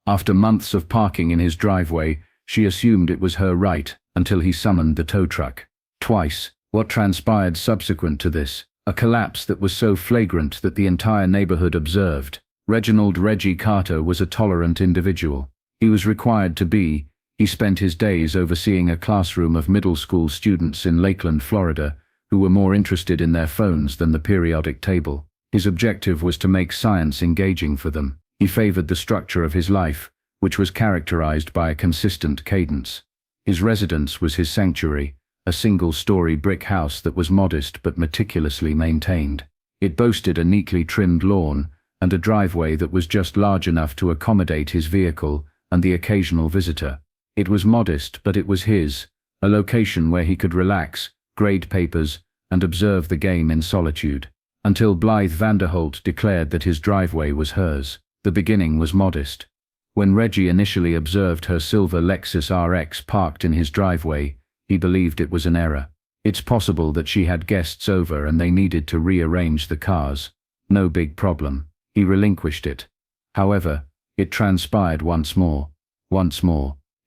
After months of parking in his driveway, she assumed it was her right until he summoned the tow truck. Twice. What transpired subsequent to this? A collapse that was so flagrant that the entire neighborhood observed. Reggie Carter was a tolerant individual. He was required to be. He spent his days overseeing a classroom of middle school students in Lakeland, Florida, who were more interested in their phones than the periodic table. His objective was to make science engaging for them. He favored the structure of his life, which was characterized by a consistent cadence. His residence was his sanctuary, a single-story brick house that was modest but meticulously maintained. It boasted a neatly trimmed lawn and a driveway that was just large enough to accommodate his vehicle and the occasional visitor. It was modest, but it was his, a location where he could relax, grade papers, and observe the game in solitude. Until Blythe Vanderholt declared that his driveway was hers. The beginning was modest. When Reggie initially observed her silver Lexus RX parked in his driveway, he believed it was an error. It's possible that she had guests over and they needed to rearrange the cars. No big problem. He relinquished it. However, it transpired once more.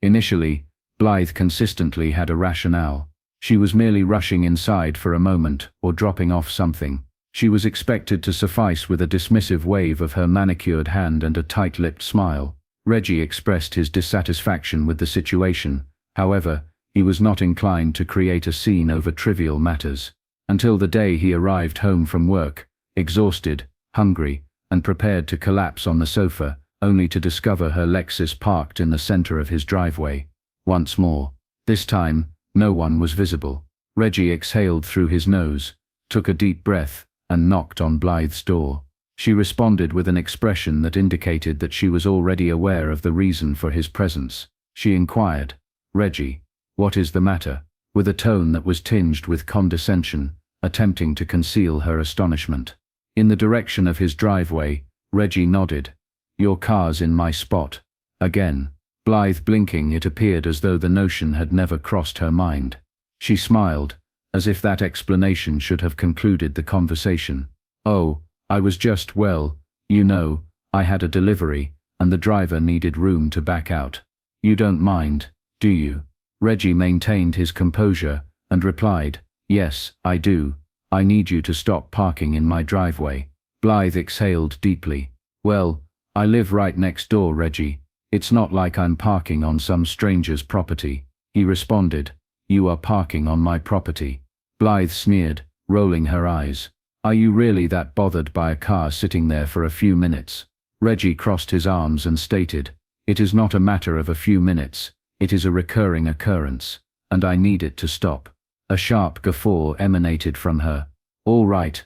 Initially, Blythe consistently had a rationale. She was merely rushing inside for a moment or dropping off something. She was expected to suffice with a dismissive wave of her manicured hand and a tight-lipped smile. Reggie expressed his dissatisfaction with the situation. However, he was not inclined to create a scene over trivial matters. Until the day he arrived home from work, exhausted, hungry, and prepared to collapse on the sofa, only to discover her Lexus parked in the center of his driveway. Once more. This time, no one was visible. Reggie exhaled through his nose, took a deep breath, and knocked on Blythe's door. She responded with an expression that indicated that she was already aware of the reason for his presence. She inquired, "Reggie, what is the matter?" with a tone that was tinged with condescension, attempting to conceal her astonishment. In the direction of his driveway, Reggie nodded. "Your car's in my spot." Again. Blythe blinking, it appeared as though the notion had never crossed her mind. She smiled, as if that explanation should have concluded the conversation. "Oh, I was just, well, you know, I had a delivery, and the driver needed room to back out. You don't mind, do you?" Reggie maintained his composure and replied, "Yes, I do. I need you to stop parking in my driveway." Blythe exhaled deeply. "Well, I live right next door, Reggie. It's not like I'm parking on some stranger's property." He responded, "You are parking on my property." Blythe sneered, rolling her eyes. "Are you really that bothered by a car sitting there for a few minutes?" Reggie crossed his arms and stated, "It is not a matter of a few minutes, it is a recurring occurrence, and I need it to stop." A sharp guffaw emanated from her. All right,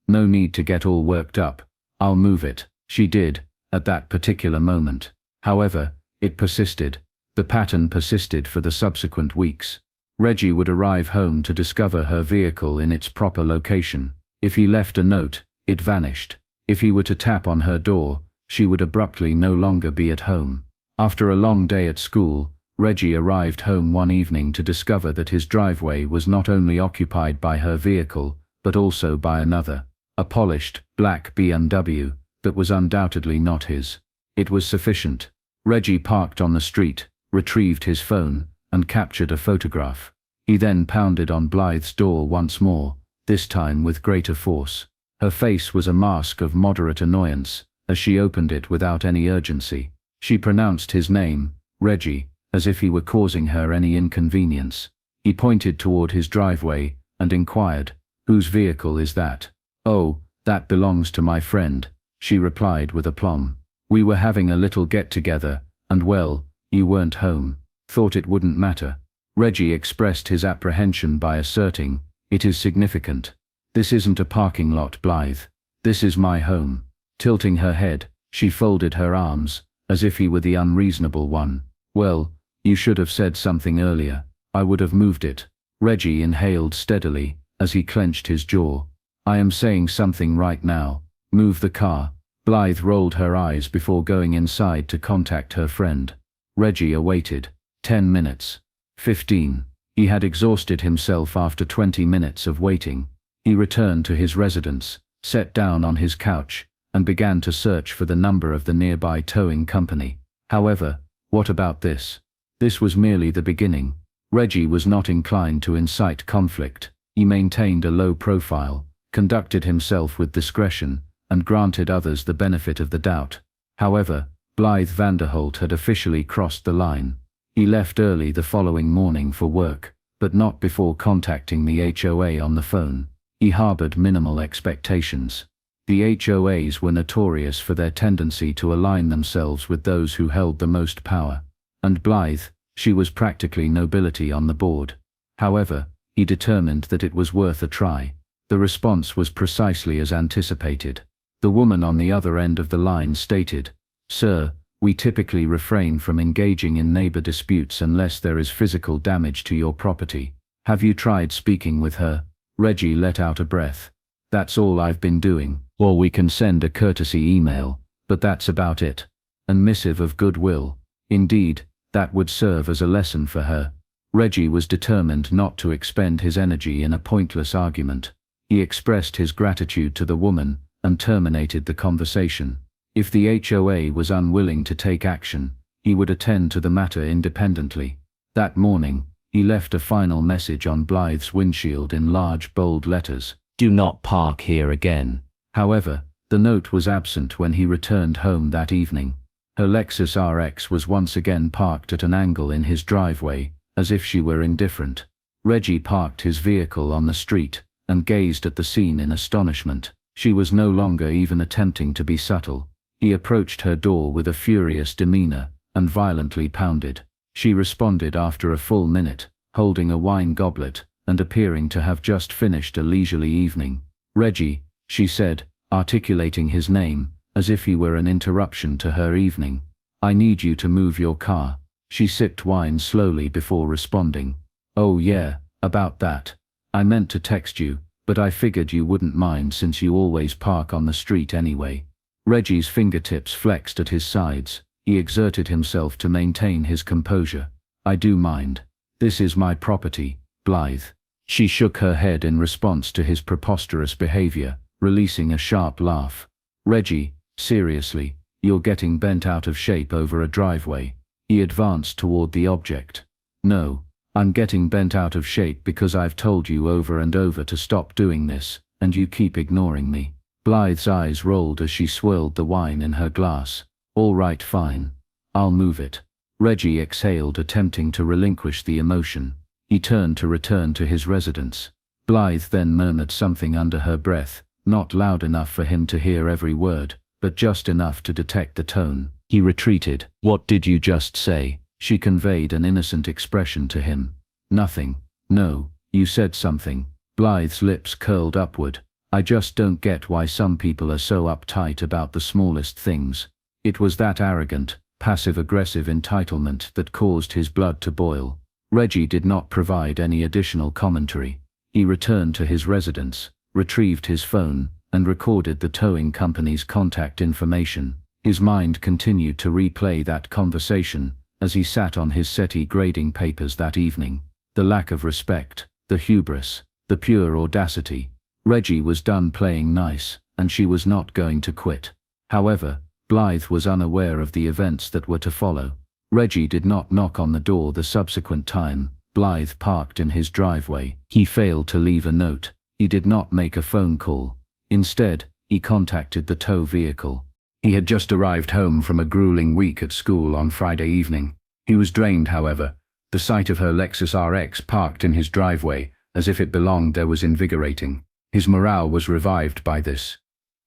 no need to get all worked up. I'll move it." She did, at that particular moment. However, it persisted. The pattern persisted for the subsequent weeks. Reggie would arrive home to discover her vehicle in its proper location. If he left a note, it vanished. If he were to tap on her door, she would abruptly no longer be at home. After a long day at school, Reggie arrived home one evening to discover that his driveway was not only occupied by her vehicle, but also by another, a polished, black BMW, that was undoubtedly not his. It was sufficient. Reggie parked on the street, retrieved his phone, and captured a photograph. He then pounded on Blythe's door once more, this time with greater force. Her face was a mask of moderate annoyance, as she opened it without any urgency. She pronounced his name, Reggie, as if he were causing her any inconvenience. He pointed toward his driveway, and inquired, "Whose vehicle is that?" "Oh, that belongs to my friend," she replied with aplomb. "We were having a little get-together, and well, you weren't home. Thought it wouldn't matter." Reggie expressed his apprehension by asserting, "It is significant. This isn't a parking lot, Blythe. This is my home." Tilting her head, she folded her arms, as if he were the unreasonable one. "Well, you should have said something earlier. I would have moved it." Reggie inhaled steadily, as he clenched his jaw. "I am saying something right now. Move the car." Blythe rolled her eyes before going inside to contact her friend. Reggie awaited. 10 minutes. 15. He had exhausted himself after 20 minutes of waiting. He returned to his residence, sat down on his couch, and began to search for the number of the nearby towing company. However, what about this? This was merely the beginning. Reggie was not inclined to incite conflict. He maintained a low profile, conducted himself with discretion, and granted others the benefit of the doubt. However, Blythe Vanderholt had officially crossed the line. He left early the following morning for work, but not before contacting the HOA on the phone. He harbored minimal expectations. The HOAs were notorious for their tendency to align themselves with those who held the most power. And Blythe, she was practically nobility on the board. However, he determined that it was worth a try. The response was precisely as anticipated. The woman on the other end of the line stated, "Sir, we typically refrain from engaging in neighbor disputes unless there is physical damage to your property. Have you tried speaking with her?" Reggie let out a breath. "That's all I've been doing. Or we can send a courtesy email, but that's about it. A missive of goodwill. Indeed, that would serve as a lesson for her." Reggie was determined not to expend his energy in a pointless argument. He expressed his gratitude to the woman and terminated the conversation. If the HOA was unwilling to take action, he would attend to the matter independently. That morning, he left a final message on Blythe's windshield in large bold letters: "Do not park here again." However, the note was absent when he returned home that evening. Her Lexus RX was once again parked at an angle in his driveway, as if she were indifferent. Reggie parked his vehicle on the street and gazed at the scene in astonishment. She was no longer even attempting to be subtle. He approached her door with a furious demeanor and violently pounded. She responded after a full minute, holding a wine goblet and appearing to have just finished a leisurely evening. "Reggie," she said, articulating his name, as if he were an interruption to her evening. "I need you to move your car." She sipped wine slowly before responding. "Oh yeah, about that. I meant to text you, but I figured you wouldn't mind since you always park on the street anyway." Reggie's fingertips flexed at his sides. He exerted himself to maintain his composure. "I do mind. This is my property, Blythe." She shook her head in response to his preposterous behavior, releasing a sharp laugh. "Reggie, seriously, you're getting bent out of shape over a driveway." He advanced toward the object. "No, I'm getting bent out of shape because I've told you over and over to stop doing this, and you keep ignoring me." Blythe's eyes rolled as she swirled the wine in her glass. "All right, fine. I'll move it." Reggie exhaled, attempting to relinquish the emotion. He turned to return to his residence. Blythe then murmured something under her breath, not loud enough for him to hear every word, but just enough to detect the tone. He retreated. "What did you just say?" She conveyed an innocent expression to him. "Nothing. No, you said something." Blythe's lips curled upward. "I just don't get why some people are so uptight about the smallest things." It was that arrogant, passive-aggressive entitlement that caused his blood to boil. Reggie did not provide any additional commentary. He returned to his residence, retrieved his phone, and recorded the towing company's contact information. His mind continued to replay that conversation as he sat on his settee grading papers that evening. The lack of respect, the hubris, the pure audacity. Reggie was done playing nice, and she was not going to quit. However, Blythe was unaware of the events that were to follow. Reggie did not knock on the door the subsequent time Blythe parked in his driveway. He failed to leave a note. He did not make a phone call. Instead, he contacted the tow vehicle. He had just arrived home from a grueling week at school on Friday evening. He was drained, however. The sight of her Lexus RX parked in his driveway, as if it belonged there, was invigorating. His morale was revived by this.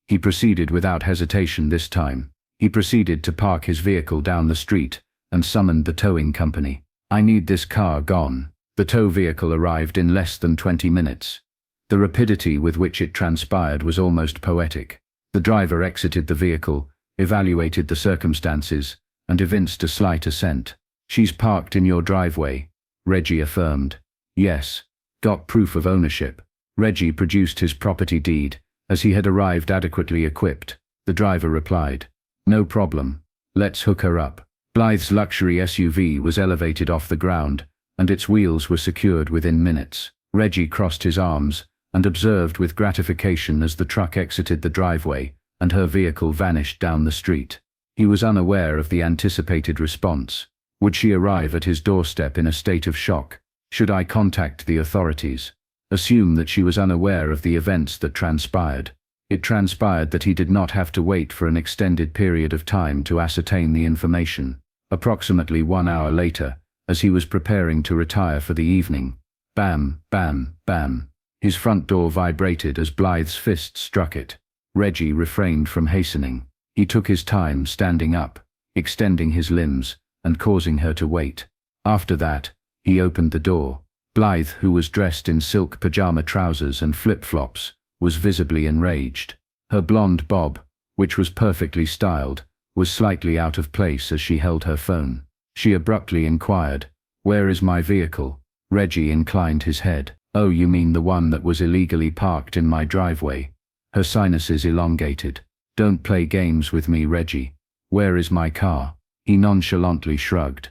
He proceeded without hesitation this time. He proceeded to park his vehicle down the street and summoned the towing company. "I need this car gone." The tow vehicle arrived in less than 20 minutes. The rapidity with which it transpired was almost poetic. The driver exited the vehicle, evaluated the circumstances, and evinced a slight assent. "She's parked in your driveway," Reggie affirmed. "Yes. Got proof of ownership." Reggie produced his property deed, as he had arrived adequately equipped. The driver replied, "No problem. Let's hook her up." Blythe's luxury SUV was elevated off the ground, and its wheels were secured within minutes. Reggie crossed his arms and observed with gratification as the truck exited the driveway and her vehicle vanished down the street. He was unaware of the anticipated response. Would she arrive at his doorstep in a state of shock? Should I contact the authorities? Assume that she was unaware of the events that transpired. It transpired that he did not have to wait for an extended period of time to ascertain the information. Approximately 1 hour later, as he was preparing to retire for the evening, bam, bam, bam, his front door vibrated as Blythe's fist struck it. Reggie refrained from hastening. He took his time standing up, extending his limbs, and causing her to wait. After that, he opened the door. Blythe, who was dressed in silk pajama trousers and flip-flops, was visibly enraged. Her blonde bob, which was perfectly styled, was slightly out of place as she held her phone. She abruptly inquired, "Where is my vehicle?" Reggie inclined his head. "Oh, you mean the one that was illegally parked in my driveway?" Her sinuses elongated. "Don't play games with me, Reggie. Where is my car?" He nonchalantly shrugged.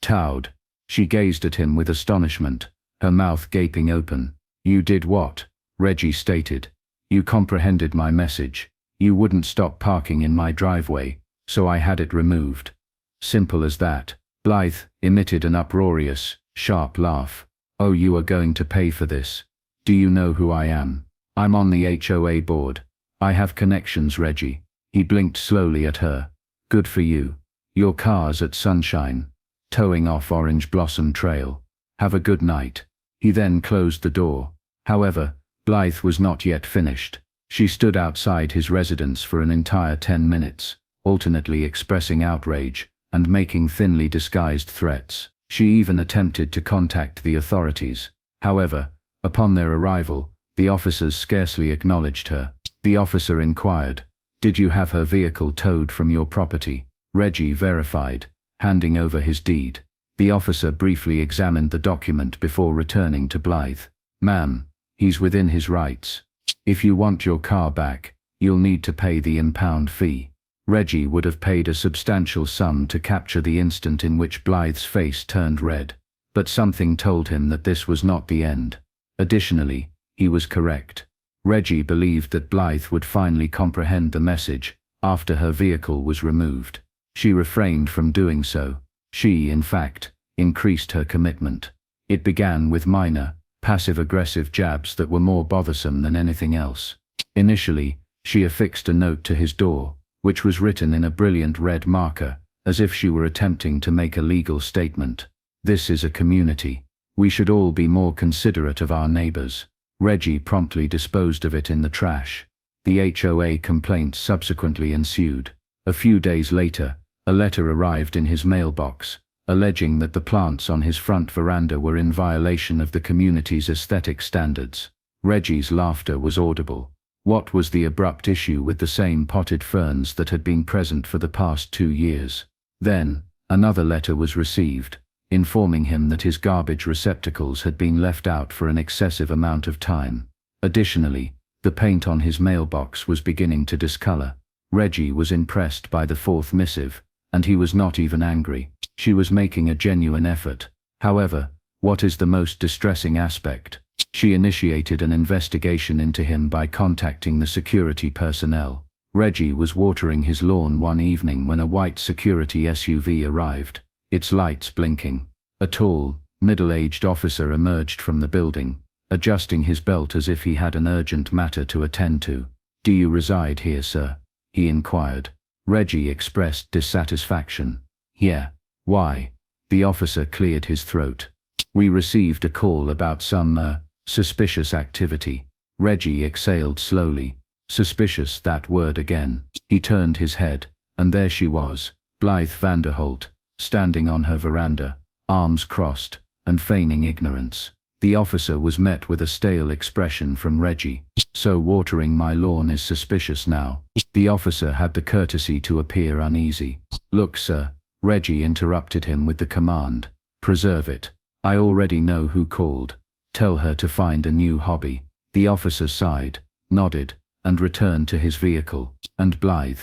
"Towed." She gazed at him with astonishment, her mouth gaping open. "You did what?" Reggie stated. "You comprehended my message. You wouldn't stop parking in my driveway, so I had it removed. Simple as that." Blythe emitted an uproarious, sharp laugh. "Oh, you are going to pay for this. Do you know who I am? I'm on the HOA board. I have connections, Reggie." He blinked slowly at her. "Good for you. Your car's at Sunshine, towing off Orange Blossom Trail. Have a good night." He then closed the door. However, Blythe was not yet finished. She stood outside his residence for an entire 10 minutes, alternately expressing outrage and making thinly disguised threats. She even attempted to contact the authorities. However, upon their arrival, the officers scarcely acknowledged her. The officer inquired, "Did you have her vehicle towed from your property?" Reggie verified, handing over his deed. The officer briefly examined the document before returning to Blythe. "Ma'am, he's within his rights. If you want your car back, you'll need to pay the impound fee." Reggie would have paid a substantial sum to capture the instant in which Blythe's face turned red, but something told him that this was not the end. Additionally, he was correct. Reggie believed that Blythe would finally comprehend the message after her vehicle was removed. She refrained from doing so. She, in fact, increased her commitment. It began with minor, passive-aggressive jabs that were more bothersome than anything else. Initially, she affixed a note to his door, which was written in a brilliant red marker, as if she were attempting to make a legal statement. "This is a community. We should all be more considerate of our neighbors." Reggie promptly disposed of it in the trash. The HOA complaint subsequently ensued. A few days later, a letter arrived in his mailbox, alleging that the plants on his front veranda were in violation of the community's aesthetic standards. Reggie's laughter was audible. What was the abrupt issue with the same potted ferns that had been present for the past 2 years? Then, another letter was received, informing him that his garbage receptacles had been left out for an excessive amount of time. Additionally, the paint on his mailbox was beginning to discolor. Reggie was impressed by the fourth missive, and he was not even angry. She was making a genuine effort. However, what is the most distressing aspect? She initiated an investigation into him by contacting the security personnel. Reggie was watering his lawn one evening when a white security SUV arrived, its lights blinking. A tall, middle-aged officer emerged from the building, adjusting his belt as if he had an urgent matter to attend to. "Do you reside here, sir?" he inquired. Reggie expressed dissatisfaction. "Yeah. Why?" The officer cleared his throat. "We received a call about some, suspicious activity." Reggie exhaled slowly. Suspicious, that word again. He turned his head, and there she was, Blythe Vanderholt, standing on her veranda, arms crossed, and feigning ignorance. The officer was met with a stale expression from Reggie. "So watering my lawn is suspicious now?" The officer had the courtesy to appear uneasy. "Look, sir," Reggie interrupted him with the command, "preserve it. I already know who called. Tell her to find a new hobby." The officer sighed, nodded, and returned to his vehicle. And Blythe?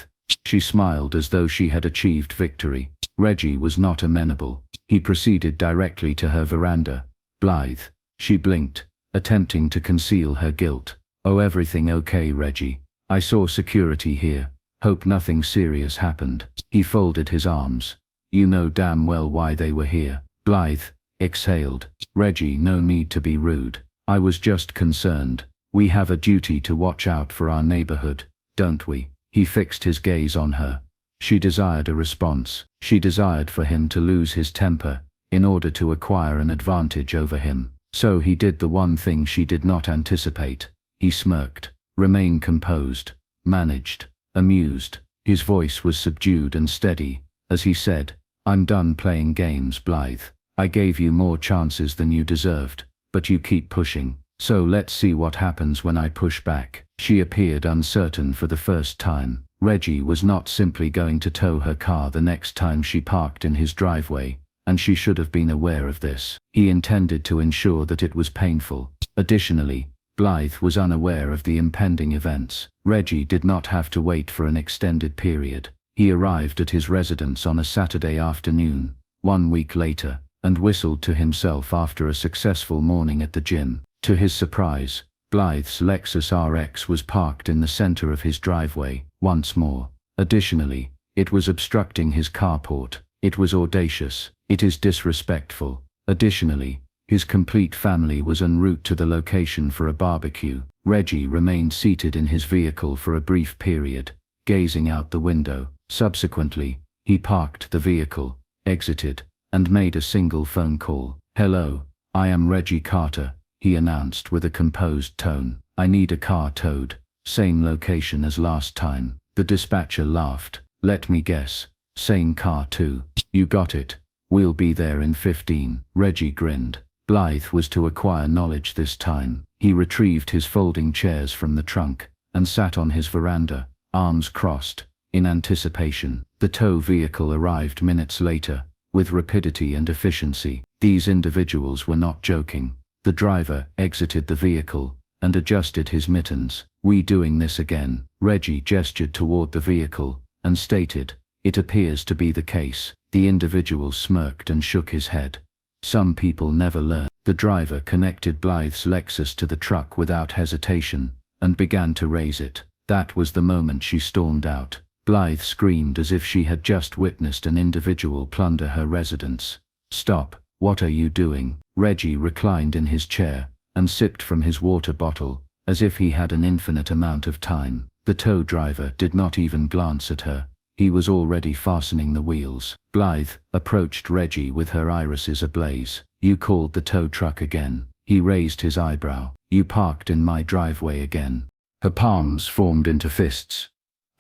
She smiled as though she had achieved victory. Reggie was not amenable. He proceeded directly to her veranda. "Blythe." She blinked, attempting to conceal her guilt. "Oh, everything okay, Reggie? I saw security here. Hope nothing serious happened. He folded his arms. You know damn well why they were here. Blythe exhaled. Reggie, no need to be rude. I was just concerned. We have a duty to watch out for our neighborhood, don't we? He fixed his gaze on her. She desired a response. She desired for him to lose his temper, in order to acquire an advantage over him. So he did the one thing she did not anticipate. He smirked. Remain composed. Managed. Amused. His voice was subdued and steady, as he said, I'm done playing games, Blythe. I gave you more chances than you deserved, but you keep pushing. So let's see what happens when I push back. She appeared uncertain for the first time. Reggie was not simply going to tow her car the next time she parked in his driveway, and she should have been aware of this. He intended to ensure that it was painful. Additionally, Blythe was unaware of the impending events. Reggie did not have to wait for an extended period. He arrived at his residence on a Saturday afternoon, 1 week later, and whistled to himself after a successful morning at the gym. To his surprise, Blythe's Lexus RX was parked in the center of his driveway, once more. Additionally, it was obstructing his carport. It was audacious. It is disrespectful. Additionally, his complete family was en route to the location for a barbecue. Reggie remained seated in his vehicle for a brief period, gazing out the window. Subsequently, he parked the vehicle, exited, and made a single phone call. Hello, I am Reggie Carter, he announced with a composed tone. I need a car towed. Same location as last time. The dispatcher laughed. Let me guess. Same car too. You got it. We'll be there in 15. Reggie grinned. Blythe was to acquire knowledge this time. He retrieved his folding chairs from the trunk, and sat on his veranda, arms crossed, in anticipation. The tow vehicle arrived minutes later, with rapidity and efficiency. These individuals were not joking. The driver exited the vehicle, and adjusted his mittens. We doing this again? Reggie gestured toward the vehicle, and stated, it appears to be the case. The individual smirked and shook his head. Some people never learn. The driver connected Blythe's Lexus to the truck without hesitation, and began to raise it. That was the moment she stormed out. Blythe screamed as if she had just witnessed an individual plunder her residence. Stop, what are you doing? Reggie reclined in his chair, and sipped from his water bottle, as if he had an infinite amount of time. The tow driver did not even glance at her. He was already fastening the wheels. Blythe approached Reggie with her irises ablaze. You called the tow truck again? He raised his eyebrow. You parked in my driveway again. Her palms formed into fists.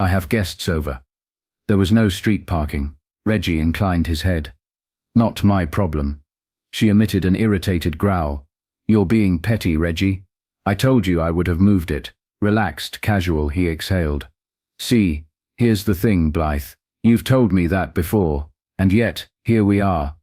I have guests over. There was no street parking. Reggie inclined his head. Not my problem. She emitted an irritated growl. You're being petty, Reggie. I told you I would have moved it. Relaxed, casual, he exhaled. See, here's the thing, Blythe. You've told me that before, and yet, here we are.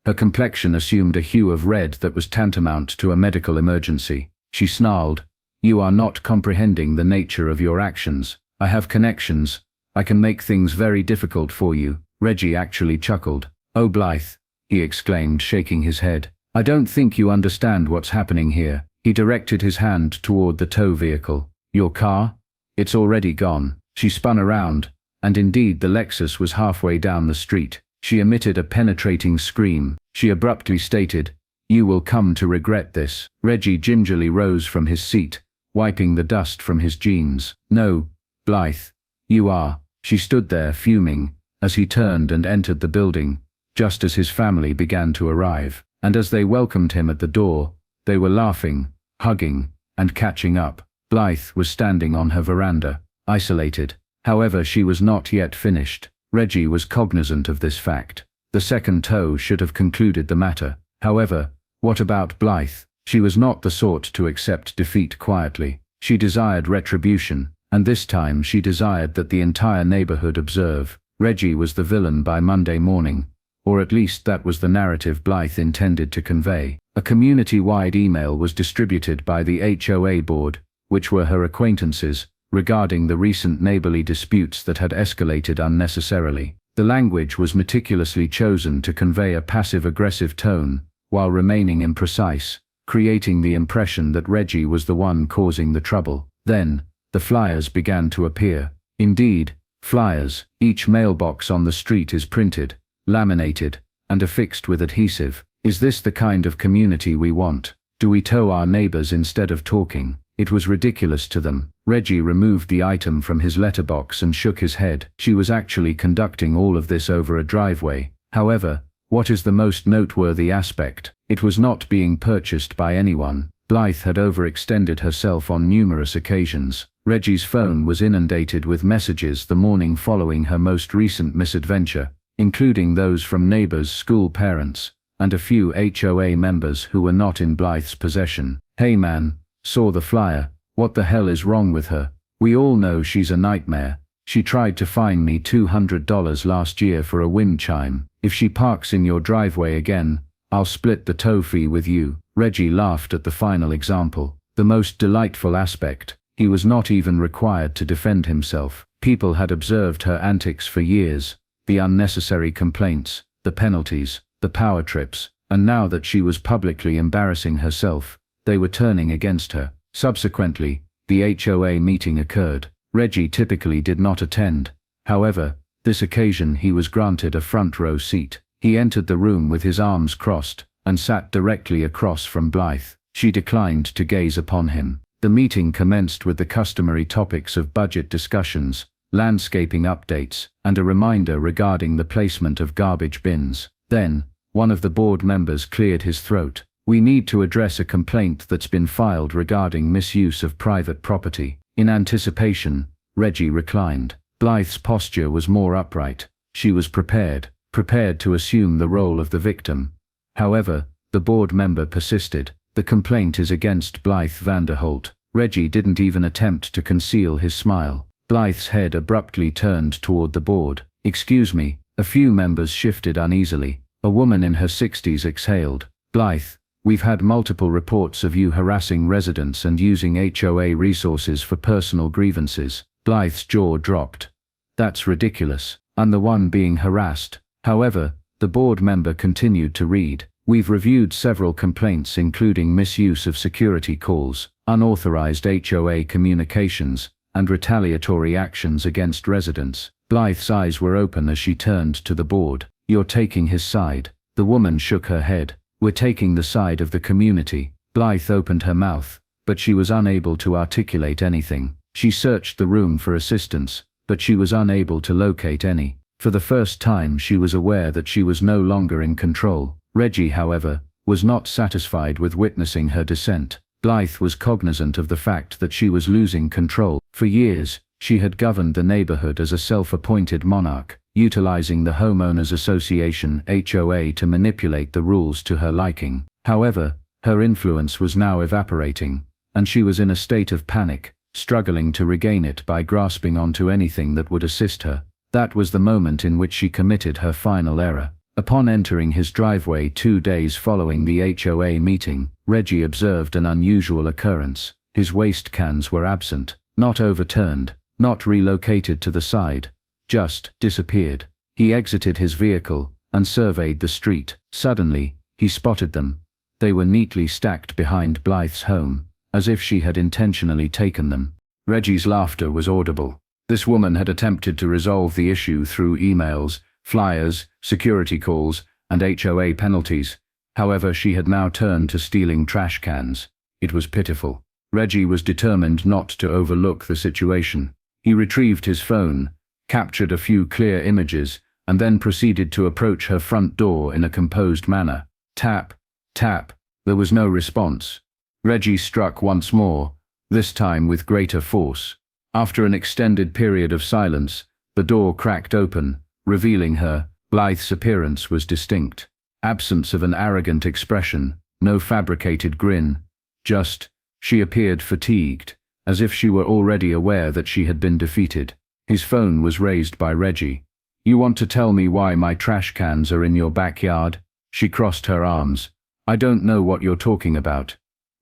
Her complexion assumed a hue of red that was tantamount to a medical emergency. She snarled. You are not comprehending the nature of your actions. I have connections. I can make things very difficult for you. Reggie actually chuckled. Oh, Blythe, he exclaimed, shaking his head. I don't think you understand what's happening here. He directed his hand toward the tow vehicle. Your car? It's already gone. She spun around, and indeed the Lexus was halfway down the street. She emitted a penetrating scream. She abruptly stated, You will come to regret this. Reggie gingerly rose from his seat, wiping the dust from his jeans. No, Blythe, you are. She stood there fuming, as he turned and entered the building, just as his family began to arrive. And as they welcomed him at the door, they were laughing, hugging, and catching up. Blythe was standing on her veranda, isolated. However, she was not yet finished. Reggie was cognizant of this fact. The second tow should have concluded the matter. However, what about Blythe? She was not the sort to accept defeat quietly. She desired retribution, and this time she desired that the entire neighborhood observe. Reggie was the villain by Monday morning, or at least that was the narrative Blythe intended to convey. A community-wide email was distributed by the HOA board, which were her acquaintances, regarding the recent neighborly disputes that had escalated unnecessarily. The language was meticulously chosen to convey a passive-aggressive tone, while remaining imprecise, creating the impression that Reggie was the one causing the trouble. Then, The flyers began to appear. Indeed, flyers. Each mailbox on the street is printed, laminated, and affixed with adhesive. Is this the kind of community we want? Do we tow our neighbors instead of talking? It was ridiculous to them. Reggie removed the item from his letterbox and shook his head. She was actually conducting all of this over a driveway. However, what is the most noteworthy aspect? It was not being purchased by anyone. Blythe had overextended herself on numerous occasions. Reggie's phone was inundated with messages the morning following her most recent misadventure, including those from neighbors, school parents, and a few HOA members who were not in Blythe's possession. "Hey man, saw the flyer. What the hell is wrong with her? We all know she's a nightmare. She tried to fine me $200 last year for a wind chime. If she parks in your driveway again, I'll split the tow fee with you." Reggie laughed at the final example. The most delightful aspect, he was not even required to defend himself. People had observed her antics for years. The unnecessary complaints, the penalties, the power trips, and now that she was publicly embarrassing herself, they were turning against her. Subsequently, the HOA meeting occurred. Reggie typically did not attend. However, this occasion he was granted a front row seat. He entered the room with his arms crossed, and sat directly across from Blythe. She declined to gaze upon him. The meeting commenced with the customary topics of budget discussions, landscaping updates, and a reminder regarding the placement of garbage bins. Then, one of the board members cleared his throat. "We need to address a complaint that's been filed regarding misuse of private property." In anticipation, Reggie reclined. Blythe's posture was more upright. She was prepared to assume the role of the victim. However, the board member persisted. "The complaint is against Blythe Vanderholt." Reggie didn't even attempt to conceal his smile. Blythe's head abruptly turned toward the board. "Excuse me." A few members shifted uneasily. A woman in her 60s exhaled. "Blythe, we've had multiple reports of you harassing residents and using HOA resources for personal grievances." Blythe's jaw dropped. "That's ridiculous. I'm the one being harassed." However, the board member continued to read. "We've reviewed several complaints including misuse of security calls, unauthorized HOA communications, and retaliatory actions against residents." Blythe's eyes were open as she turned to the board. "You're taking his side." The woman shook her head. "We're taking the side of the community." Blythe opened her mouth, but she was unable to articulate anything. She searched the room for assistance, but she was unable to locate any. For the first time she was aware that she was no longer in control. Reggie, however, was not satisfied with witnessing her descent. Blythe was cognizant of the fact that she was losing control. For years, she had governed the neighborhood as a self-appointed monarch, utilizing the Homeowners Association (HOA) to manipulate the rules to her liking. However, her influence was now evaporating, and she was in a state of panic, struggling to regain it by grasping onto anything that would assist her. That was the moment in which she committed her final error. Upon entering his driveway 2 days following the HOA meeting, Reggie observed an unusual occurrence. His waste cans were absent, not overturned, not relocated to the side, just disappeared. He exited his vehicle and surveyed the street. Suddenly, he spotted them. They were neatly stacked behind Blythe's home, as if she had intentionally taken them. Reggie's laughter was audible. This woman had attempted to resolve the issue through emails, flyers, security calls, and HOA penalties. However, she had now turned to stealing trash cans. It was pitiful. Reggie was determined not to overlook the situation. He retrieved his phone, captured a few clear images, and then proceeded to approach her front door in a composed manner. Tap, tap. There was no response. Reggie struck once more, this time with greater force. After an extended period of silence, the door cracked open, revealing her. Blythe's appearance was distinct. Absence of an arrogant expression, no fabricated grin. She appeared fatigued, as if she were already aware that she had been defeated. His phone was raised by Reggie. "You want to tell me why my trash cans are in your backyard?" She crossed her arms. "I don't know what you're talking about."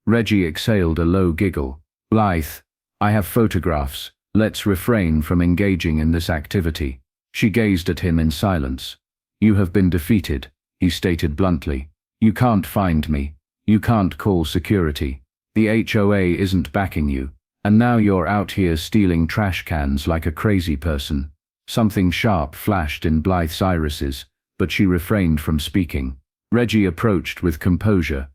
Reggie exhaled a low giggle. "Blythe, I have photographs. Let's refrain from engaging in this activity." She gazed at him in silence. "You have been defeated," he stated bluntly. "You can't find me. You can't call security. The HOA isn't backing you, And now you're out here stealing trash cans like a crazy person." Something sharp flashed in Blythe's irises, but she refrained from speaking. Reggie approached with composure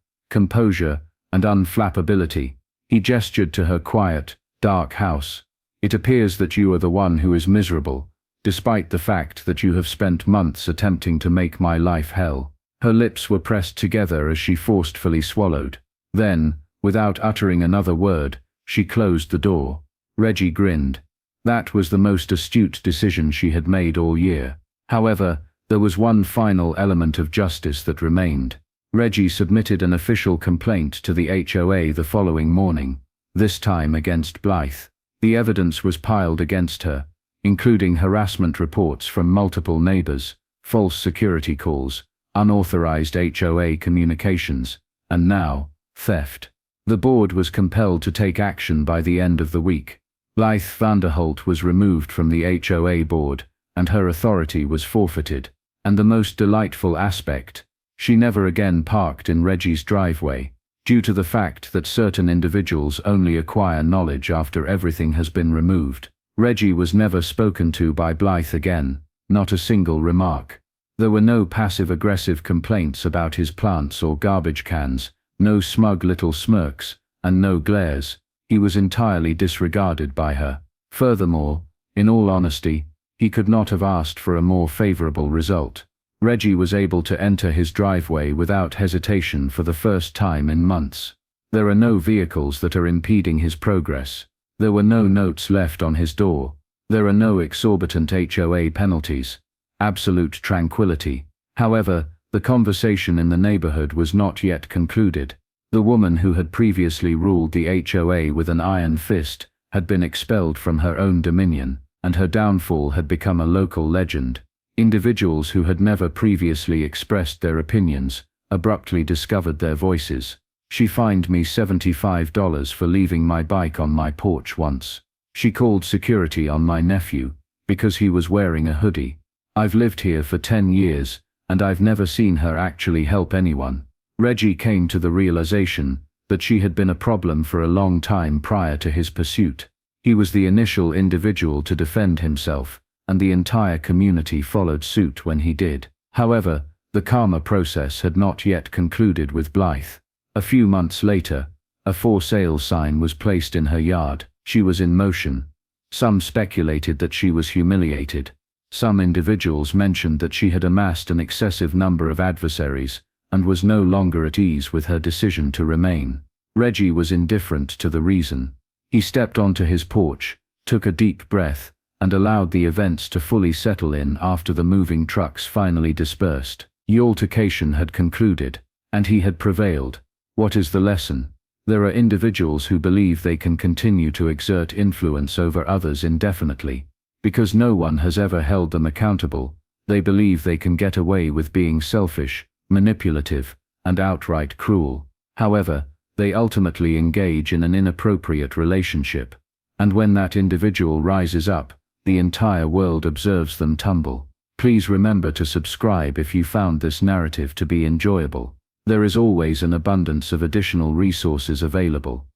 and unflappability. He gestured to her quiet, dark house. "It appears that you are the one who is miserable, despite the fact that you have spent months attempting to make my life hell." Her lips were pressed together as she forcefully swallowed. Then, without uttering another word, she closed the door. Reggie grinned. That was the most astute decision she had made all year. However, there was one final element of justice that remained. Reggie submitted an official complaint to the HOA the following morning, this time against Blythe. The evidence was piled against her, including harassment reports from multiple neighbors, false security calls, unauthorized HOA communications, and now, theft. The board was compelled to take action by the end of the week. Blythe Vanderholt was removed from the HOA board, and her authority was forfeited. And the most delightful aspect, she never again parked in Reggie's driveway, due to the fact that certain individuals only acquire knowledge after everything has been removed. Reggie was never spoken to by Blythe again, not a single remark. There were no passive-aggressive complaints about his plants or garbage cans, no smug little smirks, and no glares. He was entirely disregarded by her. Furthermore, in all honesty, he could not have asked for a more favorable result. Reggie was able to enter his driveway without hesitation for the first time in months. There are no vehicles that are impeding his progress. There were no notes left on his door. There are no exorbitant HOA penalties. Absolute tranquility. However, the conversation in the neighborhood was not yet concluded. The woman who had previously ruled the HOA with an iron fist had been expelled from her own dominion, and her downfall had become a local legend. Individuals who had never previously expressed their opinions abruptly discovered their voices. "She fined me $75 for leaving my bike on my porch once. She called security on my nephew because he was wearing a hoodie. I've lived here for 10 years, and I've never seen her actually help anyone." Reggie came to the realization that she had been a problem for a long time prior to his pursuit. He was the initial individual to defend himself, and the entire community followed suit when he did. However, the karma process had not yet concluded with Blythe. A few months later, a for sale sign was placed in her yard. She was in motion. Some speculated that she was humiliated. Some individuals mentioned that she had amassed an excessive number of adversaries, and was no longer at ease with her decision to remain. Reggie was indifferent to the reason. He stepped onto his porch, took a deep breath, and allowed the events to fully settle in after the moving trucks finally dispersed. The altercation had concluded, and he had prevailed. What is the lesson? There are individuals who believe they can continue to exert influence over others indefinitely. Because no one has ever held them accountable, they believe they can get away with being selfish, manipulative, and outright cruel. However, they ultimately engage in an inappropriate relationship, and when that individual rises up, the entire world observes them tumble. Please remember to subscribe if you found this narrative to be enjoyable. There is always an abundance of additional resources available.